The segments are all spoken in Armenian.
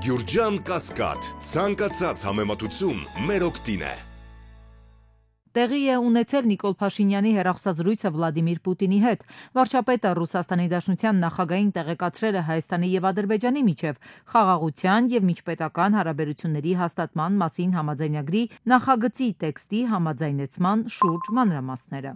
Գյուրջան Կասկադ, ցանկացած համեմատություն մեր օգտին է։ Տեղի է ունեցել Նիկոլ Փաշինյանի հեռախոսազրույցը Վլադիմիր Պուտինի հետ։ Վարչապետը Ռուսաստանի Դաշնության նախագահին տեղեկացրել է Հայաստանի եւ Ադրբեջանի միջև խաղաղության եւ միջպետական հարաբերությունների հաստատման մասին համաձայնագրի նախագծի տեքստի համաձայնեցման շուրջ մանրամասները։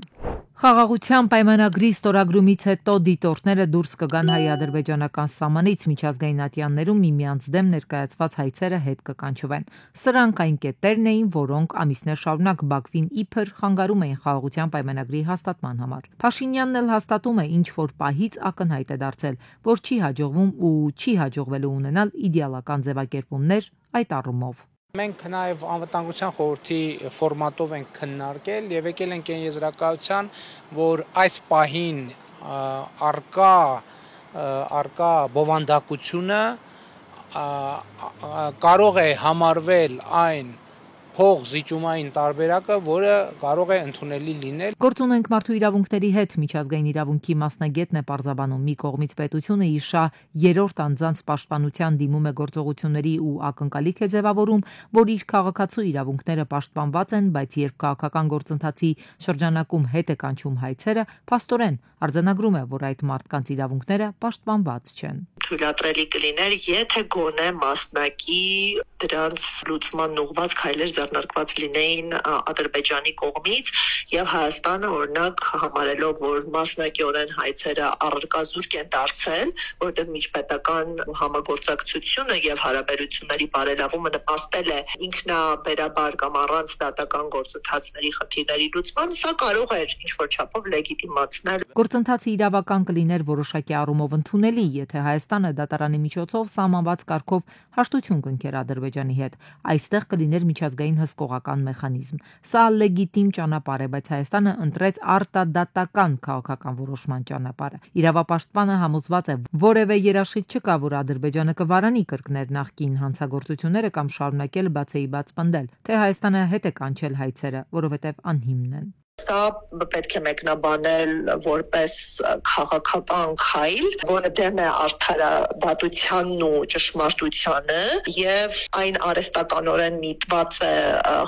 Խաղաղության պայմանագրի ստորագրումից հետո դիտորդները դուրս կգան հայ-ադրբեջանական սահմանից միջազգային ատյաններում միմյանց դեմ ներկայացված հայցերը հետ կկանչվեն։ Սրանք այն կետերն էին, որոնք ամիսներ շարունակ Բաքվին իբր խանգարում էին խաղաղության պայմանագրի հաստատման համար։ Փաշինյանն էլ հաստատում է, ինչ որ պահից ակնհայտ է դարձել, որ չի հաջողվում ու չի հաջողվելու ունենալ իդեալական ձևակերպումներ այդ առումով։ Մենք նաև անվտանգության խորհրդի ֆորմատով ենք քննարկել եւ եկել ենք այն եզրակացության, որ այս պահին արկա բովանդակությունը կարող է համարվել այն փող զիջումային տարբերակը, որը կարող է ընդունելի լինել։ Գործ ունենք մարդու իրավունքների հետ միջազգային իրավունքի մասնագետն է պարզաբանում։ Մի կողմից պետությունը իշա երրորդ անձանց պաշտպանության դիմում է գործողությունների ու ակնկալիք է ձևավորում, որ իր քաղաքացու իրավունքները պաշտպանված են, բայց երբ քաղաքական գործընթացի շրջանակում հետ է կանչում հայցերը, փաստորեն արձանագրում է, որ այդ մարդկանց իրավունքները պաշտպանված չեն։ Թույլատրելի կլիներ, եթե գոնե մասնակի դրանց լուծման ուղղված քայլեր ձեռնարկված լինեին Ադրբեջանի կողմից եւ Հայաստանը օրինակ համարելով, որ մասնակիորեն հայցերը առարկա զուրկ են դարձել, որտեղ միջպետական համագործակցությունը եւ հարաբերությունների բարելավումը նպաստել է ինքնաբերաբար կամ առանց դատական գործընթացների խնդիրների լուծման, սա կարող էր ինչ-որ չափով լեգիտիմացնել։ Գործընթացը իրավական կլիներ որոշակի առումով ընդունելի, եթե Հայաստանը դատարանի միջոցով սահմանված կարգով հաշտություն կնքեր Ադրբեջանի հետ։ Այստեղ կլիներ միջազգային հսկողական մեխանիզմ։ Սա լեգիտիմ ճանապարհ է, բայց Հայաստանը ընտրեց արտադատական քաղաքական որոշման ճանապարհը։ Իրավապաշտպանը համոզված է, որևէ երաշխիք չկա, որ Ադրբեջանը կվարանի կրկներ նախկին հանցագործությունները կամ շարունակել բացեիբաց պնդել, թե Հայաստանը հետ է կանչել հայցերը, որովհետև անհիմն են։ Սա պետք է մեկնաբանել որպես քաղաքական քայլ, որը դեմ է արդարադատությանն ու ճշմարտությանը եւ այն արհեստականորեն միտված է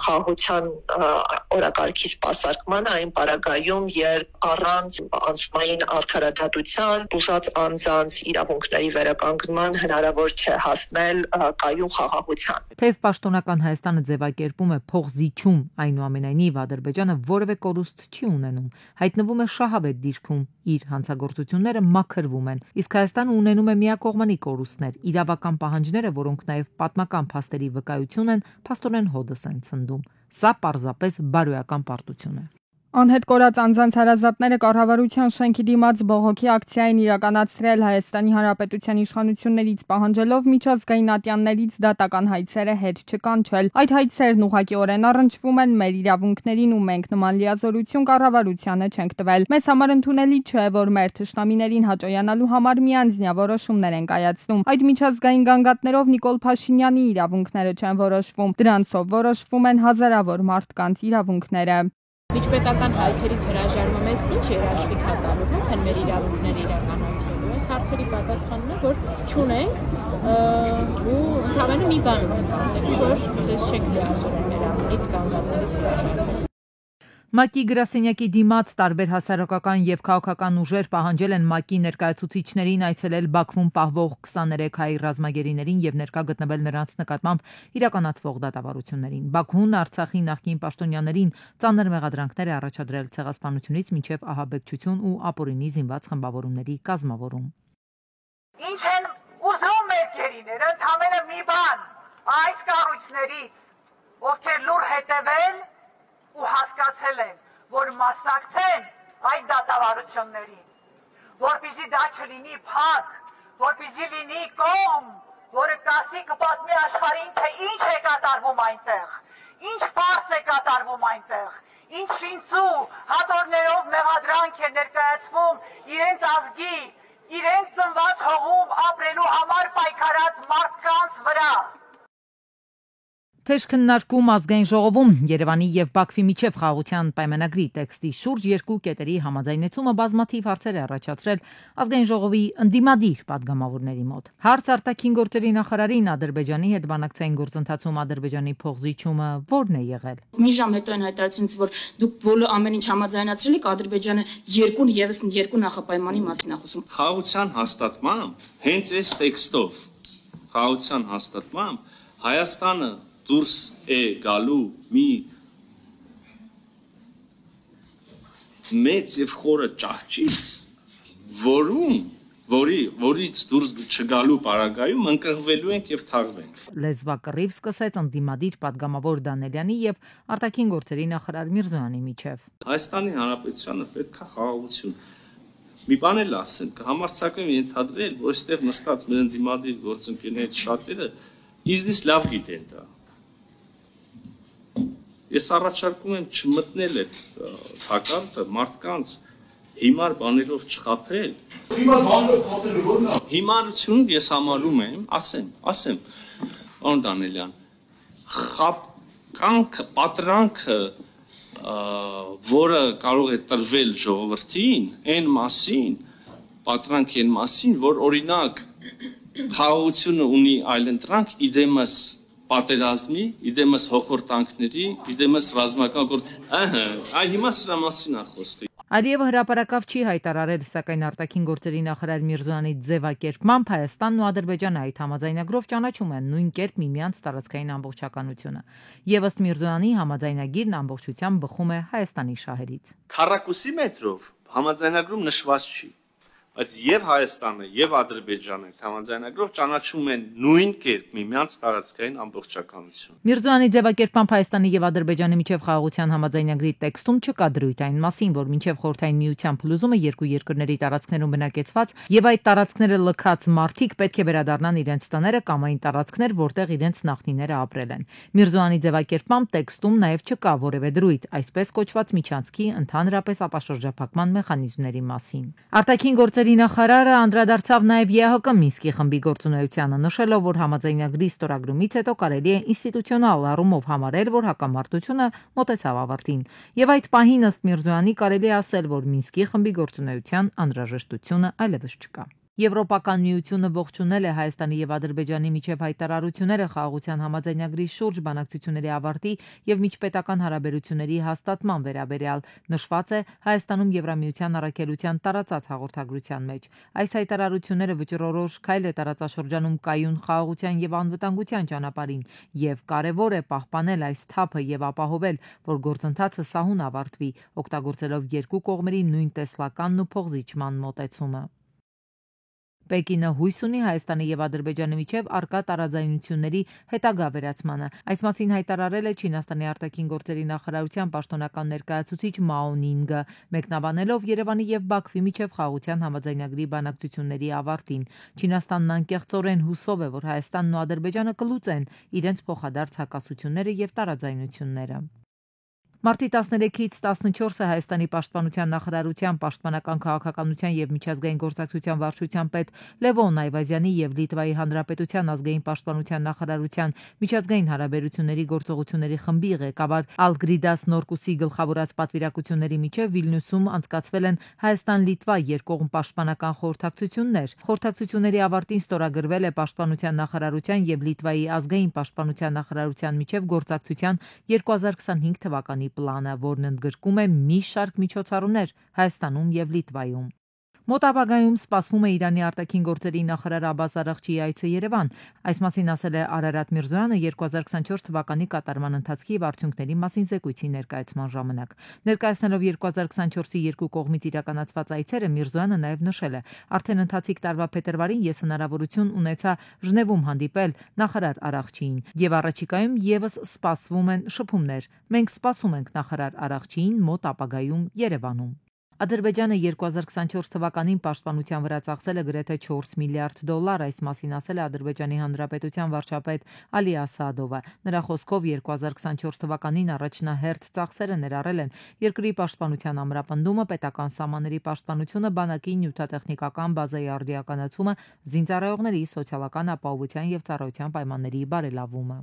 խաղաղության օրակարգի սպասարկմանը այն պարագայում, երբ առանց անցումային արդարադատության ուզած անձանց իրավունքների վերականգնման հնարավոր չէ հասնել կայուն խաղաղության։ Թեև պաշտոնական Հայաստանը ձևակերպում է փողզիջում, այնուամենայնիվ Ադրբեջանը որևէ չի ունենում, հայտնվում է շահավետ դիրքում, իր հանցագործությունները մաքրվում են, իսկ Հայաստանը ունենում է միակողմանի կորուստներ, իրավական պահանջները, որոնք նաև պատմական փաստերի վկայություն են, փաստորեն հոդս են ցնդում։ Սա պարզապես բարոյական պարտություն է։ Անհետ կորած անձանց հարազատները կառավարության շենքի դիմաց բողոքի ակցիա են իրականացրել Հայաստանի Հանրապետության իշխանություններից պահանջելով միջազգային ատյաններից դատական հայցերը հետ չկանչել։ Այդ հայցերն ուղղակիորեն առնչվում են մեր իրավունքներին ու մենք նման լիազորություն կառավարությանը չենք տվել։ Մեզ համար ընդունելի չէ, որ մեր թշնամիներին հաճոյանալու համար միանձնյա որոշումներ են կայացնում։ Այդ միջազգային գանգատներով Նիկոլ Փաշինյանի իրավունքները չեն որոշվում, դրանցով որոշվում են հազարավոր մարդկանց իրավունքները։ Միջպետական հայցերից հրաժարվումից ինչ երաշխիք է տալու, ոնց են մեր իրավունքները իրականացվելու։ Այս հարցերի պատասխանն է, որ չունենք ու ընդհանրապես մի բան ունենք ասելու, որ ձեզ չեք լիազորել մեր անունից գանգատներից հրաժարվել։ ՄԱԿ-ի գրասենյակի դիմաց տարբեր հասարակական եւ քաղաքական ուժեր պահանջել են ՄԱԿ-ի ներկայացուցիչներին այցելել Բաքվում պահվող 23 հայ ռազմագերիներին եւ ներկա գտնվել նրանց նկատմամբ իրականացվող դատավարություններին։ Բաքուն Արցախի նախկին պաշտոնյաներին ծանր մեղադրանքներ է առաջադրել ցեղասպանությունից մինչեւ ահաբեկչություն ու ապօրինի զինված խմբավորումների կազմավորում։ Ինչ են ուզում մեր գերիները, ընդհանրապես մի բան, այս կառույցներից, ովքեր լուր հետևել ու հասկացել են, որ մասնակցեն այդ դատավարություններին, որպեսզի դա չլինի փակ, որպեսզի լինի կողմ, որը կասի կպատմի աշխարհին, թե ինչ է կատարվում այնտեղ, ինչ ֆարս է կատարվում այնտեղ, ինչ շինծու հատորներով մեղադրանք է ներկայացվում իրենց ազգի, իրենց ծնված հողում ապրելու համար պայքարած մարդկանց վրա։ Թեժ քննարկում ազգային ժողովում Երևանի եւ Բաքվի միջև խաղաղության պայմանագրի տեքստի շուրջ երկու կետերի համաձայնեցումը բազմաթիվ հարցեր է առաջացրել ազգային ժողովի ընդդիմադիր падգամավորների մոտ։ Հարց արտաքին գործերի նախարարին Ադրբեջանի հետ բանակցային գործընթացում Ադրբեջանի փոխզիջումը ո՞րն է եղել։ Մի ժամ հետո այն հայտարարությունից, որ դուք բոլոր ամեն ինչ համաձայնացրել եք, Ադրբեջանը երկու նախապայմանի մասին է խոսում։ Խաղաղության հաստատմամբ հենց այս տեքստով խաղաղության հաստատմամբ Հայաստանը դուրս է գալու մի մեծ եւ խորը ճահճից, որից դուրս չգալու պարագայում ընկղվելու ենք եւ թաղվենք։ Լեզվակռիվ սկսեց ընդդիմադիր падգամավոր Դանելյանի եւ արտաքին գործերի նախարար Միրզոյանի միջև։ Հայաստանի Հանրապետությանը պետք է խաղաղություն։ Մի բան էլ ասեմ, կհամարձակեմ ենթադրել, որ այստեղ նստած մեր ընդդիմադիր գործընկերներից շատերը իզնից լավ գիտեն դա։ Ես առաջարկում եմ չմտնել այդ թակարդը մարդկանց հիմար բաներով չխաբել։ Հիմար բաներով խաբելը ո՞րն է։ Հիմարություն ես համարում եմ, ասեմ, պարոն Դանելյան, խաբկանքը, պատրանքը, որը կարող է տրվել ժողովրդին, պատրանք այն մասին, որ օրինակ խաղաղությունը ունի այլընտրանք իդեմս պատերազմի, իդեմս հոխորտանքների, իդեմս ռազմական գործ։ Հիմա սրա մասին է խոսքը։ Ալիևը հրապարակավ չի հայտարարել, սակայն արտաքին գործերի նախարար Միրզոյանի ձևակերպմամբ Հայաստանն ու Ադրբեջանը այդ համաձայնագրով ճանաչում են նույն կերպ միմյանց տարածքային ամբողջականությունը։ Եվ ըստ Միրզոյանի համաձայնագիրն ամբողջությամբ բխում է Հայաստանի շահերից։ Քառակուսի մետրով համաձայնագրում նշված չի, բայց եւ Հայաստանը եւ Ադրբեջանը համաձայնագրով ճանաչում են նույն կերպ միմյանց տարածքային ամբողջականություն։ Միրզոյանի ձևակերպմամբ Հայաստանի եւ Ադրբեջանի միջև խաղաղության համաձայնագրի տեքստում չկա դրույթ այն մասին, որ մինչև Խորհրդային Միության փլուզումը երկու երկրների տարածքներում բնակեցված եւ այդ տարածքները լքած մարդիկ պետք է վերադառնան իրենց տները կամ այն տարածքներ, որտեղ իրենց նախնիները ապրել են։ Միրզոյանի ձևակերպմամբ տեքստում նաեւ չկա որևէ դրույթ, այսպես կոչված միջանցքի ընդհանրապես ապաշրջափակման մեխանիզմների մասին։ Արտաքին գործերի նախարարը անդրադարձավ նաև ԵԱՀԿ Մինսկի խմբի գործունեությանը, նշելով, որ համաձայնագրի ստորագրումից հետո կարելի է ինստիտուցիոնալ առումով համարել, որ հակամարտությունը մոտեցավ ավարտին։ Եվ այդ պահին ըստ Միրզոյանի կարելի է ասել, որ Մինսկի խմբի գործունեության անհրաժեշտությունը այլևս չկա։ Եվրոպական միությունը ողջունել է Հայաստանի եւ Ադրբեջանի միջև հայտարարությունները խաղաղության համաձայնագրի շուրջ բանակցությունների ավարտի եւ միջպետական հարաբերությունների հաստատման վերաբերյալ, նշված է Հայաստանում Եվրամիության առաքելության տարածած հաղորդագրության մեջ։ Այս հայտարարությունները վճռորոշ քայլ է տարածաշրջանում կայուն խաղաղության եւ անվտանգության ճանապարհին եւ կարեւոր է պահպանել այս թափը եւ ապահովել, որ գործընթացը սահուն ավարտվի, օգտագործելով երկու կողմերի նույն տեսլականն ու փոխզիջման մոտեցումը։ Պեկինը հույս ունի Հայաստանի եւ Ադրբեջանի միջև առկա տարաձայնությունների հետագա վերացմանը։ Այս մասին հայտարարել է Չինաստանի արտաքին գործերի նախարարության պաշտոնական ներկայացուցիչ Մաո Նինգը, մեկնաբանելով Երևանի եւ Բաքվի միջև խաղաղության համաձայնագրի բանակցությունների ավարտին։ Չինաստանն անկեղծորեն հուսով է, որ Հայաստանն ու Ադրբեջանը կլուծեն իրենց փոխադարձ հակասությունները եւ տարաձայնությունները։ Մարտի 13-ից 14-ը Հայաստանի պաշտպանության նախարարության պաշտպանական քաղաքականության եւ միջազգային գործակցության վարչության պետ Լևոն Այվազյանի եւ Լիտվայի Հանրապետության ազգային պաշտպանության նախարարության միջազգային հարաբերությունների գործողությունների խմբի ղեկավար Ալգրիդաս Նորկուսի գլխավորած պատվիրակությունների միջև Վիլնյուսում անցկացվել են Հայաստան-Լիտվա երկկողմ պաշտպանական խորհրդակցություններ։ Խորհրդակցությունների ավարտին ստորագրվել է պաշտպանության նախարարության եւ Լիտվայի ազգային պաշտպանության նախարարության միջև գործակցության 2025 թվականի պլանը, որն ընդգրկում է մի շարք միջոցառումներ Հայաստանում եւ Լիտվայում։ Մոտ ապագայում սպասվում է Իրանի արտաքին գործերի նախարար Աբբաս Արաղչիի այցը Երևան։ Այս մասին ասել է Արարատ Միրզոյանը 2024 թվականի կատարման ընթացքի եւ արդյունքների մասին զեկույցի ներկայացման ժամանակ։ Ներկայացնելով 2024-ի երկու կողմից իրականացված այցերը, Միրզոյանը նաեւ նշել է. «Արդեն ընթացիկ տարվա փետրվարին ես հնարավորություն ունեցա Ժնևում հանդիպել նախարար Արաղչիին եւ առաջիկայում եւս սպասվում են շփումներ։ Մենք սպասում ենք նախարար Արաղչիին մոտ ապագայում Երևանում»։ Ադրբեջանը 2024 թվականին պաշտպանության վրա ծախսել է գրեթե 4 միլիարդ դոլար, այս մասին ասել է Ադրբեջանի Հանրապետության վարչապետ Ալի Ասադովը։ Նրա խոսքով 2024 թվականին առաջնահերթ ծախսերը ներառել են երկրի պաշտպանության ամրապնդումը, պետական սահմանների պաշտպանությունը, բանակի նյութատեխնիկական բազայի արդիականացումը, զինծառայողների սոցիալական ապահովության եւ ծառայության պայմանների բարելավումը։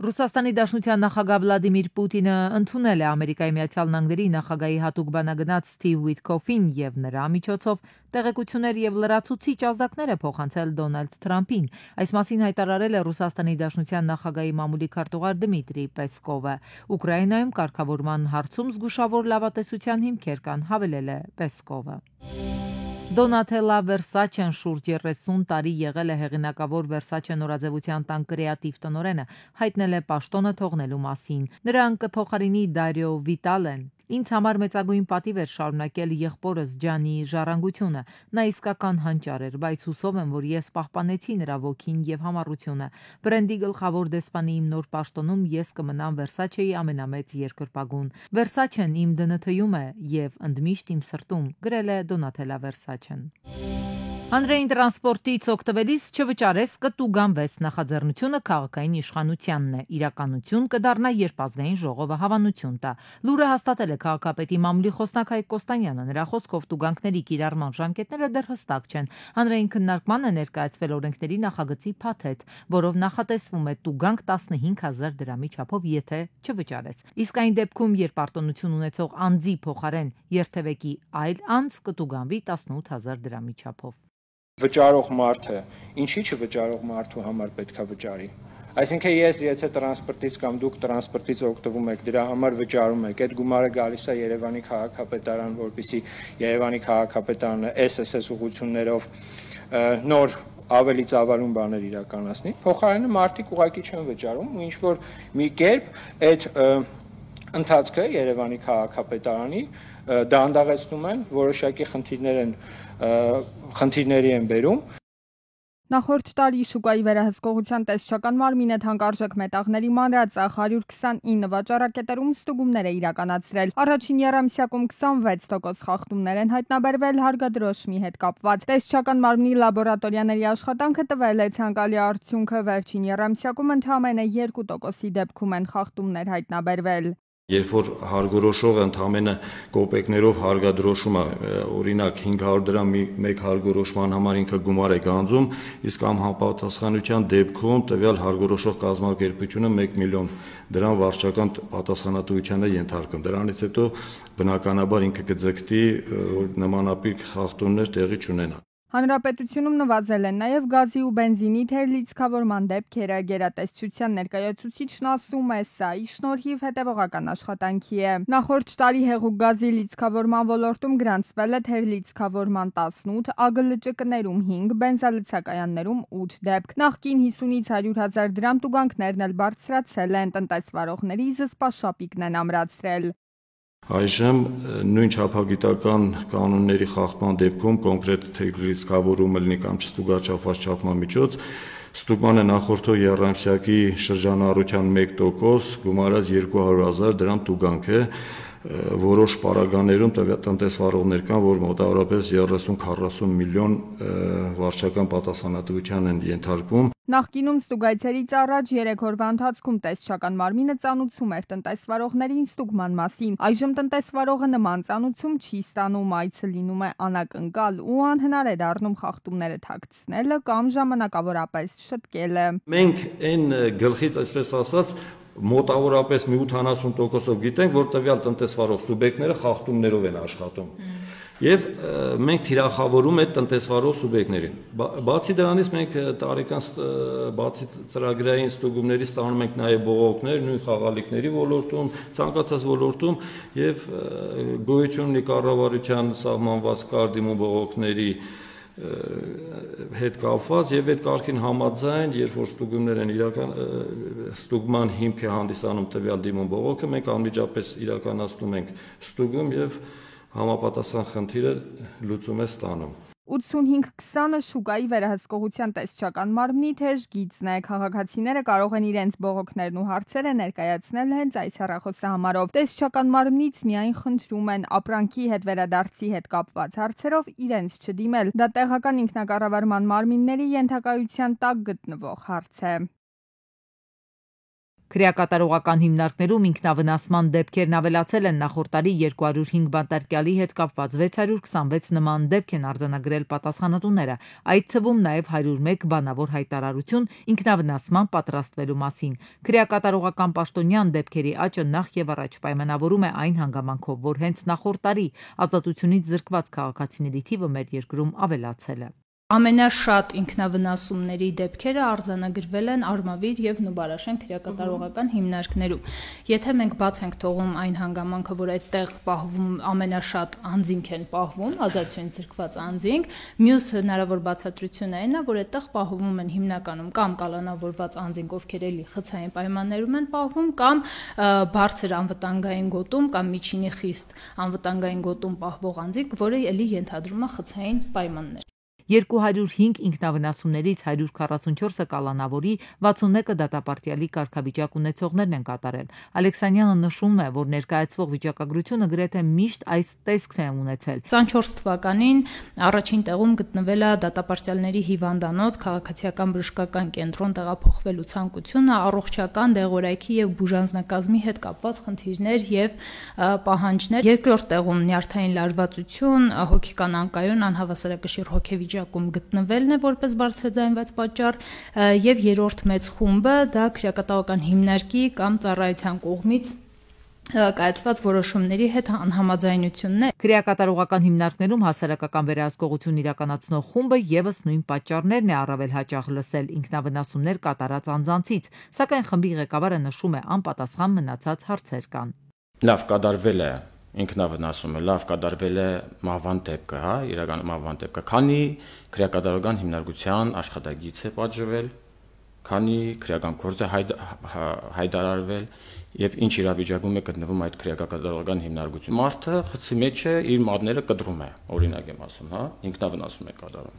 Ռուսաստանի Դաշնության նախագահ Վլադիմիր Պուտինը ընդունել է Ամերիկայի Միացյալ Նահանգների նախագահի հատուկ բանագնաց Սթիվ Ուիթքոֆին եւ նրա միջոցով տեղեկություններ եւ լրացուցիչ ազդակներ է փոխանցել Դոնալդ Թրամփին։ Այս մասին հայտարարել է Ռուսաստանի Դաշնության նախագահի մամուլի քարտուղար Դմիտրի Պեսկովը։ Ուկրաինայում կարգավորման հարցում զգուշավոր լավատեսության հիմքեր կան, հավելել է Պեսկովը։ Դոնատելա Վերսաչեն շուրջ 30 տարի եղել է հեղինակավոր Վերսաչե նորաձևության տան կրեատիվ տնօրենը, հայտնել է պաշտոնը թողնելու մասին։ Նրան կփոխարինի Դարիո Վիտալեն։ Ինձ համար մեծագույն պատիվ էր շարունակել եղբորս Ջանի ժառանգությունը։ Նա իսկական հանճար էր, բայց հուսով եմ, որ ես պահպանեցի նրա ոգին եւ համառությունը։ Բրենդի գլխավոր դեսպանի իմ նոր պաշտոնում ես կմնամ Վերսաչեի ամենամեծ երկրպագուն։ Վերսաչեն իմ ԴՆԹ-ում է եւ ընդմիշտ իմ սրտում, գրել է Դոնատելա Վերսաչեն։ Հանրային տրանսպորտից օգտվելիս չվճարես կտուգանվես նախաձեռնությունը քաղաքային իշխանությանն է։ Իրականություն կդառնա, երբ ազգային ժողովը հավանություն տա։ Լուրը հաստատել է քաղաքապետի մամուլի խոսնակ Հայկ Կոստանյանը։ Նրա խոսքով տուգանքների կիրառման ժամկետները դեռ հստակ չեն։ Հանրային քննարկմանը ներկայացվել օրենքների նախագծի փաթեթ, որով նախատեսվում է տուգանք 15,000 դրամի չափով, եթե չվճարես։ Իսկ այն դեպքում, երբ արտոնություն ունեցող անձի փոխարեն երթևեկի այլ անձ կտուգանվի 18,000 դրամի չափով։ Վճարող մարդը, ինչի՞ չվճարող մարդու համար պետք է վճարի։ Այսինքն ես եթե տրանսպորտից կամ դուք տրանսպորտից օգտվում եք, դրա համար վճարում եք, այդ գումարը գալիս է Երևանի քաղաքապետարան, որպեսզի Երևանի քաղաքապետարանը SSS ուղղություններով նոր ավելի ծավալուն բաներ իրականացնի, փոխարենը մարդիկ ուղղակի չեն վճարում ու ինչ որ մի կերպ այդ ընթացքը Երևանի քաղաքապետարանի դանդաղեցնում են, որոշակի խնդիրների են բերում։ Նախորդ տարի շուկայի վերահսկողության տեսչական մարմինը թանկարժեք մետաղների մանրածախ 129 վաճառակետերում ստուգումներ է իրականացրել։ Առաջին եռամսյակում 26% խախտումներ են հայտնաբերվել հարգադրոշմի հետ կապված։ Տեսչական մարմնի լաբորատորիաների աշխատանքը տվել է ցանկալի արդյունքը, վերջին եռամսյակում ընդամենը 2%-ի դեպքում են խախտումներ հայտնաբերվել։ Երբ որ հարգորոշողը ընդամենը կոպեկներով հարգադրոշում է, օրինակ 500 դրամ մեկ հարգորոշման համար ինքը գումար է գանձում, իսկ անհամապատասխանության դեպքում տվյալ հարգորոշող կազմակերպությունը 1 միլիոն դրամ վարչական պատասխանատվության է ենթարկում։ Դրանից հետո բնականաբար ինքը կձգտի, որ նմանատիպ խախտումներ տեղի չունենան։ Հանրապետությունում նվազել են նաև գազի ու բենզինի թերլիցքավորման դեպքերը։ Գերատեսչության ներկայացուցիչն ասում է, սա ի շնորհիվ հետևողական աշխատանքի է։ Նախորդ տարի հեղուկ գազի լիցքավորման ոլորտում գրանցվել է թերլիցքավորման 18, ԱԳԼՃԿ-ներում 5, բենզալցակայաններում 8 դեպք։ Նախկին 50-ից 100,000 դրամ տուգանքներն էլ բարձրացել են, տնտեսվարողների զսպաշապիկն են ամրացրել։ Այժմ նույն չափագիտական կանոնների խախտման դեպքում կոնկրետ թերլիցքավորումը լինի կամ չստուգաչափված չափամիջոց, ստուգմանը նախորդող եռամսյակի շրջանառության 1% գումարած 200,000 դրամ տուգանք է, որոշ պարագաներում տնտեսվարողներ կան, որ մոտավորապես 30-40 միլիոն վարչական պատասխանատվության են ենթարկվում։ Նախկինում ստուգայցերից առաջ 3 օրվա ընթացքում տեսչական մարմինը ծանուցում էր տնտեսվարողներին ստուգման մասին։ Այժմ տնտեսվարողը նման ծանուցում չի ստանում, այցը լինում է անակնկալ ու անհնար է դառնում խախտումները թաքցնելը կամ ժամանակավորապես շտկելը։ Մենք այն գլխից, այսպես ասած, մոտավորապես մի 80%-ով գիտենք, որ տվյալ տնտեսվարող սուբյեկտները խախտումներով են աշխատում։ Եվ մենք թիրախավորում այդ տնտեսվարող սուբյեկտներին։ Բացի դրանից մենք տարեկան բացի ծրագրային ստուգումների ստանում ենք նաև բողոքներ նույն խաղալիքների ոլորտում, ցանկացած ոլորտում եւ գոյություն ունի կառավարության սահմանված կարգ բողոքների հետ կապված եւ այդ կարգին համաձայն, երբ որ ստուգումներ են ստուգման հիմք է հանդիսանում տվյալ դիմում բողոքը, մենք անմիջապես իրականացնում ենք ստուգում եւ համապատասխան խնդիրը լուծում է ստանում։ 85-20-ը շուկայի վերահսկողության տեսչական մարմնի թեժ գիծն է։ Քաղաքացիները կարող են իրենց բողոքներն ու հարցերը ներկայացնել հենց այս հեռախոսահամարով։ Տեսչական մարմնից միայն խնդրում են ապրանքի հետ վերադարձի հետ կապված հարցերով իրենց չդիմել։ Դա տեղական ինքնակառավարման մարմինների ենթակայության տակ գտնվող հարց է։ Քրեակատարողական հիմնարկներում ինքնավնասման դեպքերն ավելացել են նախորդ տարի 205 բանտարկյալի հետ կապված 626 նման դեպք են արձանագրել պատասխանատուները, այդ թվում նաև 101 բանավոր հայտարարություն ինքնավնասման պատրաստվելու մասին։ Քրեակատարողական պաշտոնյան դեպքերի աճը նախ եւ առաջ պայմանավորում է այն հանգամանքով, որ հենց նախորդ տարի ազատությունից զրկված քաղաքացիների թիվը մեր երկրում ավելացել է։ Ամենաշատ ինքնավնասումների դեպքերը արձանագրվել են Արմավիր եւ Նուբարաշեն քրեակատարողական հիմնարկներում։ Եթե մենք բաց ենք թողում այն հանգամանքը, որ այդտեղ պահվում ամենաշատ անձինք են պահվում, ազատությունից զրկված անձինք, մյուս հնարավոր բացատրությունը այն է, որ այդտեղ պահվում են հիմնականում կամ կալանավորված անձինք, ովքեր էլի խցային պայմաններում են պահվում, կամ բարձր անվտանգային գոտում կամ միջինի խիստ անվտանգային գոտում պահվող անձինք, որը էլի ենթադրում է խցային պայմաններ։ 205 ինքնավնասումներից 144-ը կալանավորի, 61-ը դատապարտյալի կարգավիճակ ունեցողներն են կատարել։ Ալեքսանյանը նշում է, որ ներկայացվող վիճակագրությունը գրեթե միշտ այս տեսքն է ունեցել։ 24 թվականին առաջին տեղում գտնվել է դատապարտյալների հիվանդանոց, քաղաքացիական բժշկական կենտրոն տեղափոխվելու ցանկությունը, առողջական, դեղորայքի եւ բուժանձնակազմի հետ կապված խնդիրներ եւ պահանջներ։ Երկրորդ տեղում նյարդային լարվածություն, հոգեկան անկայուն, անհավասարակշիռ հոգեվիճակ գտնվելն է որպես բարձրաձայնված պատճառ եւ երրորդ մեծ խումբը դա քրեակատարողական հիմնարկի կամ ծառայության կողմից կայացված որոշումների հետ անհամաձայնությունն է։ Քրեակատարողական հիմնարկներում հասարակական վերահսկողություն իրականացնող խումբը եւս նույն պատճառներն է առավել հաճախ լսել ինքնավնասումներ կատարած անձանցից, սակայն խմբի ղեկավարը նշում է անպատասխան մնացած հարցեր կան։ Լավ կատարվել է ինքնավնասումը, լավ կատարվել է մահվան դեպքը, հա, իրական մահվան դեպքը, քանի քրեակատարողական հիմնարկության աշխատագիծ է պատժվել, քանի քրեական գործ է հայտարարվել եւ ինչ իրավիճակում է գտնվում այդ քրեակատարողական հիմնարկությունը։ Մարդը խցի մեջ է, իր մատները կտրում է, օրինակ եմ ասում, հա, ինքնավնասում է կատարում։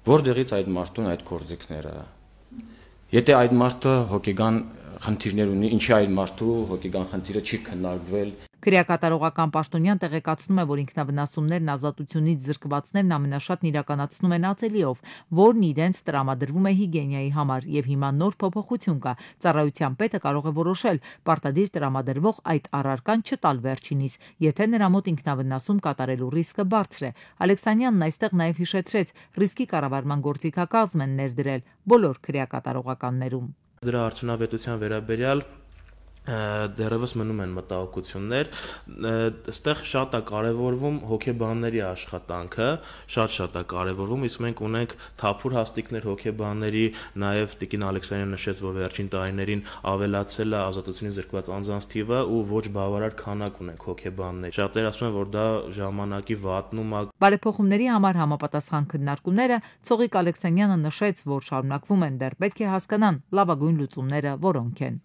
Որտեղից այդ մարդուն այդ գործիքները։ Եթե այդ մարդը հոգեգան խնդիրներ ունի, ինչի այդ մարդու հոգեգան խնդիրը չի քննարկվել։ Քրեակատարողական պաշտոնյան տեղեկացնում է, որ ինքնավնասումներն ազատությունից զրկվածներն ամենաշատն իրականացնում են ածելիով, որն իրենց տրամադրվում է հիգիենայի համար, եւ հիմա նոր փոփոխություն կա։ Ծառայության պետը կարող է որոշել պարտադիր տրամադրվող այդ առարկան չտալ վերջինիս, եթե նրա մոտ ինքնավնասում կատարելու ռիսկը բարձր է։ Ալեքսանյանն այստեղ նաեւ հիշեցրեց, ռիսկի կառավարման գործիքակազմ են ներդրել բոլոր քրեակատարողականներում։ Դրա արդյունավետության վերաբերյալ դեռևս մնում են մտահոգություններ, այստեղ շատ է կարևորվում հոգեբանների աշխատանքը, շատ է կարևորվում, իսկ մենք ունենք թափուր հաստիկներ հոգեբանների, նաև Տիկին Ալեքսանյանը նշեց, որ վերջին տարիներին ավելացել է ազատությունից զրկված անձանց թիվը ու ոչ բավարար քանակ ունենք հոգեբաններ։ Շատերը ասում են, որ դա ժամանակի վատնում է։ Բարեփոխումների համար համապատասխան քննարկումները Ցողիկ Ալեքսանյանը նշեց, որ շարունակվում են, դեռ պետք է հասկանան լավագույն լուծումները որոնք են։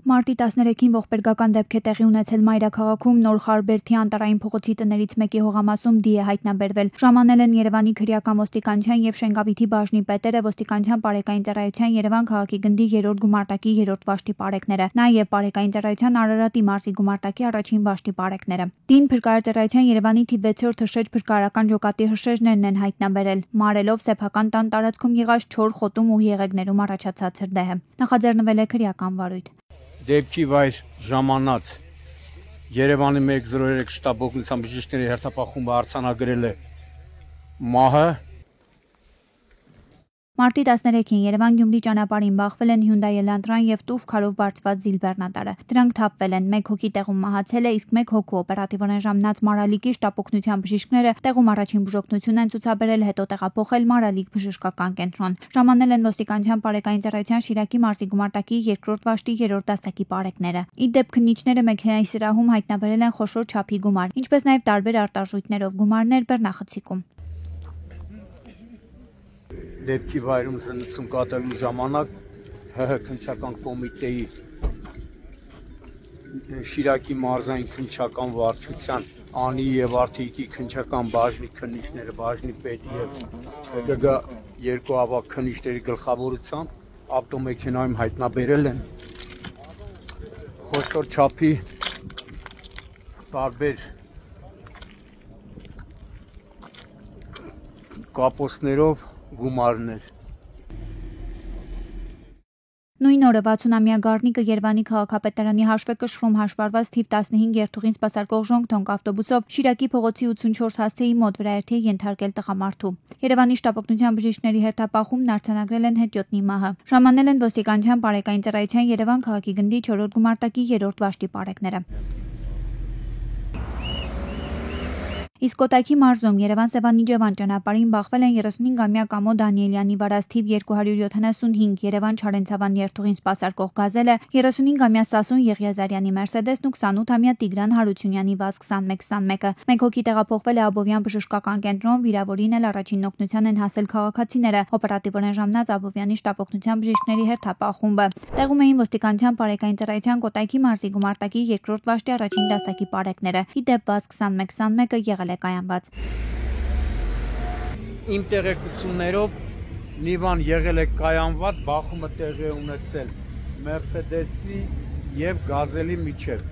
Մարտի 13-ին ողբերգական դեպք է տեղի ունեցել Մայրաքաղաքում Նոր Խարբերդի անտարային փողոցի տներից մեկի հողամասում դի է հայտնաբերվել։ Ժամանել են Երևանի քրեական ոստիկանության եւ Շենգավիթի բաժնի պետերը, ոստիկանության բարեկային ծառայության Երևան քաղաքի գնդի 3-րդ գումարտակի 3-րդ վաշտի բարեկները, նաեւ բարեկային ծառայության Արարատի մարզի գումարտակի առաջին վաշտի բարեկները։ Դին փրկարար ծառայության Երևանի թիվ 6-րդ հրշեջ փրկարարական ջոկատի հրշեջներն են հայտնաբերել։ Մարելով սեփական տան տարածքում եղած չոր խոտում ու եղեգներում առաջացած հրդեհը։ Նախաձեռնվել է քրեական վարույթ։ Դեպքի վայր ժամանած Երևանի 103 շտաբ օգնության բժիշկների հերթապահ խումբը արձանագրել է մահը։ Մարտի 13-ին Երևան-Գյումրի ճանապարհին բախվել են Hyundai Elantra եւ տուֆ քարով բարձված զիլ բեռնատարը։ Դրանք թափվել են, 1 հոգի տեղում մահացել է, իսկ 1 հոգու օպերատիվորեն ժամանած Մարալիկի շտաբ օգնության բժիշկները տեղում առաջին բուժօգնություն են ցուցաբերել, հետո տեղափոխել Մարալիկ բժշկական կենտրոն։ Ժամանել են ոստիկանության բարեկային ծառայության Շիրակի մարզի գումարտակի 2-րդ վաշտի 3-րդ դասակի բարեկները։ Ի դեպ քննիչները մեքենայի սրահում հայտնաբերել են խոշոր չափի գումար, ինչպես նաեւ տարբեր արտարժույթներով գումարներ բեռնախցիկում։ Դեպքի վայրում զննություն կատարելու ժամանակ ՀՀ քննչական կոմիտեի Շիրակի մարզային քննչական վարչության Անի եւ Արթիկի քննչական բաժնի քննիչները, բաժնի պետի եւ ՀԳԳ երկու ավագ քննիչների գլխավորությամբ ավտոմեքենայում հայտնաբերել են խոշոր չափի տարբեր կապոցներով գումարներ։ Նույն օրը 60-ամյա Գառնիկը Երևանի քաղաքապետարանի հաշվեկշռում հաշվառված թիվ 15 երթուղին սպասարկող ժոնգթոնք ավտոբուսով Շիրակի փողոցի 84 հասցեի մոտ վրաերթի ենթարկել տղամարդու։ Երևանի շտապօգնության բժիշկների հերթապահումն արձանագրել են հետիոտնի մահը։ Ժամանել են ոստիկանության բարեկային ծառայության Երևան քաղաքի գնդի 4-րդ գումարտակի 3-րդ վաշտի պարեկները։ Իսկ Կոտայքի մարզում Երևան-Սևան-Իջևան ճանապարհին բախվել են 35-ամյա Կամո Դանիելյանի վարած թիվ 275 Երևան-Չարենցավան երթուղին սպասարկող գազելը, 35-ամյա Սասուն Եղիազարյանի Մերսեդեսն ու 28-ամյա Տիգրան Հարությունյանի վազ 2121-ը։ Մեկ հոգի տեղափոխվել է Աբովյան բժշկական կենտրոն, վիրավորին էլ առաջին օգնության են հասել քաղաքացիները։ Օպերատիվորեն ժամանած Աբովյանի շտապօգնության բժիշկների հերթապահումբը։ Տեղում էին ոստիկանության բարեկային ծառայության Կոտայքի մարզի գումարտակի 2-րդ վաշտի առաջին դասակի պարեկները։ Ի դեպ վազ 2121-ը եղել է կայանված։ Իմ տեղեկություններով մի բան եղել է կայանված, բախումը տեղի է ունեցել Մերսեդեսի եւ Գազելի միջեւ։